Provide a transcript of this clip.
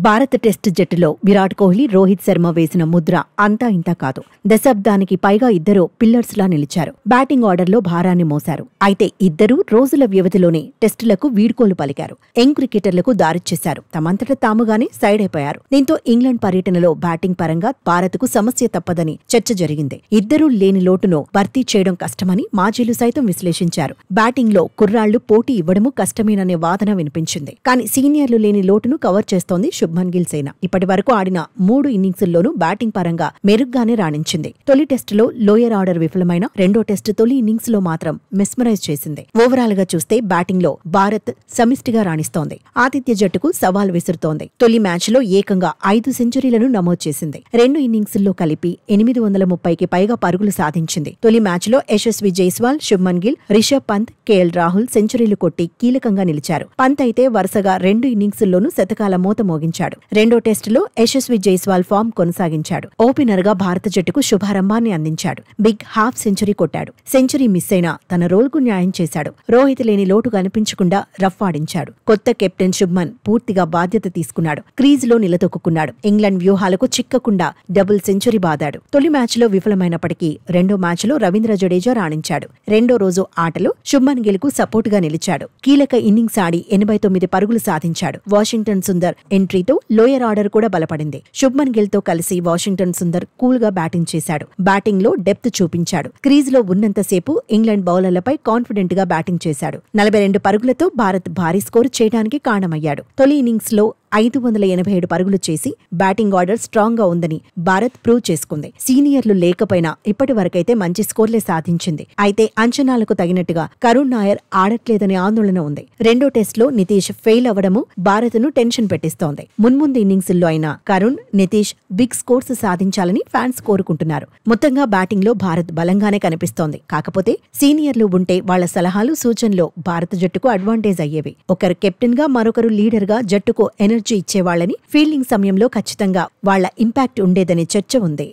భారత టెస్టు జట్టులో విరాట్ కోహ్లీ, రోహిత్ శర్మ వేసిన ముద్ర అంతా ఇంతా కాదు. దశాబ్దానికి పైగా ఇద్దరూ పిల్లర్స్లా నిలిచారు. బ్యాటింగ్ ఆర్డర్లో భారాన్ని మోశారు. అయితే ఇద్దరూ రోజుల వ్యవధిలోనే టెస్టులకు వీడ్కోలు పలికారు. యంగ్ క్రికెటర్లకు దారిచ్చేశారు. తమంతట తాముగానే సైడ్ అయిపోయారు. దీంతో ఇంగ్లాండ్ పర్యటనలో బ్యాటింగ్ పరంగా భారత్కు సమస్య తప్పదని చర్చ జరిగింది. ఇద్దరూ లేని లోటును భర్తీ చేయడం కష్టమని మాజీలు సైతం విశ్లేషించారు. బ్యాటింగ్లో కుర్రాళ్లు పోటీ ఇవ్వడమూ కష్టమేననే వాదన వినిపించింది. కానీ సీనియర్లు లేని లోటును కవర్ చేస్తోంది శుభ్మన్ గిల్ సేన. ఇప్పటి వరకు ఆడిన 3 ఇన్నింగ్స్ల్లోనూ బ్యాటింగ్ పరంగా మెరుగ్గానే రాణించింది. తొలి టెస్టులో లోయర్ ఆర్డర్ విఫలమైన రెండో టెస్టు తొలి ఇన్నింగ్స్ లో మాత్రం మెస్మరైజ్ చేసింది. ఓవరాల్ గా చూస్తే బ్యాటింగ్ లో భారత్ సమిష్టిగా రాణిస్తోంది. ఆతిథ్య జట్టుకు సవాల్ విసురుతోంది. తొలి మ్యాచ్ లో ఏకంగా 5 సెంచరీలను నమోదు చేసింది. 2 ఇన్నింగ్స్ల్లో కలిపి 830కి పైగా పరుగులు సాధించింది. తొలి మ్యాచ్ లో యశస్వి జైస్వాల్, శుభ్మన్ గిల్, రిషబ్ పంత్, కేఎల్ రాహుల్ సెంచరీలు కొట్టి కీలకంగా నిలిచారు. పంత్ అయితే వరుసగా 2 ఇన్నింగ్స్ల్లోనూ శతకాల మోత మోగించాడు. రెండో టెస్టులో యశస్వి జైస్వాల్ ఫామ్ కొనసాగించాడు. ఓపెనర్ గా భారత జట్టుకు శుభారంభాన్ని అందించాడు. బిగ్ హాఫ్ సెంచరీ కొట్టాడు. సెంచరీ మిస్ అయినా తన రోల్కు న్యాయం చేశాడు. రోహిత్ లేని లోటు కనిపించకుండా రఫ్ ఆడించాడు. కొత్త కెప్టెన్ శుభ్మన్ పూర్తిగా బాధ్యత తీసుకున్నాడు. క్రీజులో నిలదొక్కున్నాడు. ఇంగ్లాండ్ వ్యూహాలకు చిక్కకుండా డబుల్ సెంచరీ బాదాడు. తొలి మ్యాచ్లో విఫలమైనప్పటికీ రెండో మ్యాచ్లో రవీంద్ర జడేజా రాణించాడు. రెండో రోజు ఆటలో శుభ్మన్ గిల్ కు సపోర్టుగా నిలిచాడు. కీలక ఇన్నింగ్స్ ఆడి 89 పరుగులు సాధించాడు. వాషింగ్టన్ సుందర్ ఎంట్రీతో లోయర్ ఆర్డర్ కూడా బలపడింది. శుభ్మన్ గిల్ తో కలిసి వాషింగ్టన్ సుందర్ కూల్ గా బ్యాటింగ్ చేశాడు. బ్యాటింగ్ లో డెప్త్ చూపించాడు. క్రీజ్ లో ఉన్నంతసేపు ఇంగ్లాండ్ బౌలర్లపై కాన్ఫిడెంట్ గా బ్యాటింగ్ చేశాడు. 42 పరుగులతో భారత్ భారీ స్కోరు చేయడానికి కారణమయ్యాడు. తొలి ఇన్నింగ్స్ లో 587 పరుగులు చేసి బ్యాటింగ్ ఆర్డర్ స్ట్రాంగ్ గా ఉందని భారత్ ప్రూవ్ చేసుకుంది. సీనియర్లు లేకపోయినా ఇప్పటి వరకైతే మంచి స్కోర్లే సాధించింది. అయితే అంచనాలకు తగినట్టుగా కరుణ్ నాయర్ ఆడట్లేదనే ఆందోళన ఉంది. రెండో టెస్టులో నితీష్ ఫెయిల్ అవ్వడము భారత్ను టెన్షన్ పెట్టిస్తోంది. మున్ముందు ఇన్నింగ్స్ల్లో అయినా కరుణ్, నితీష్ బిగ్ స్కోర్స్ సాధించాలని ఫ్యాన్స్ కోరుకుంటున్నారు. మొత్తంగా బ్యాటింగ్ లో భారత్ బలంగానే కనిపిస్తోంది. కాకపోతే సీనియర్లు ఉంటే వాళ్ల సలహాలు, సూచనలు భారత జట్టుకు అడ్వాంటేజ్ అయ్యేవి. ఒకరు కెప్టెన్ గా, మరొకరు లీడర్ గా జట్టుకు ఎనర్జీ ఇచ్చేవాళ్లని, ఫీల్డింగ్ సమయంలో ఖచ్చితంగా వాళ్ల ఇంపాక్ట్ ఉండేదనే చర్చ ఉంది.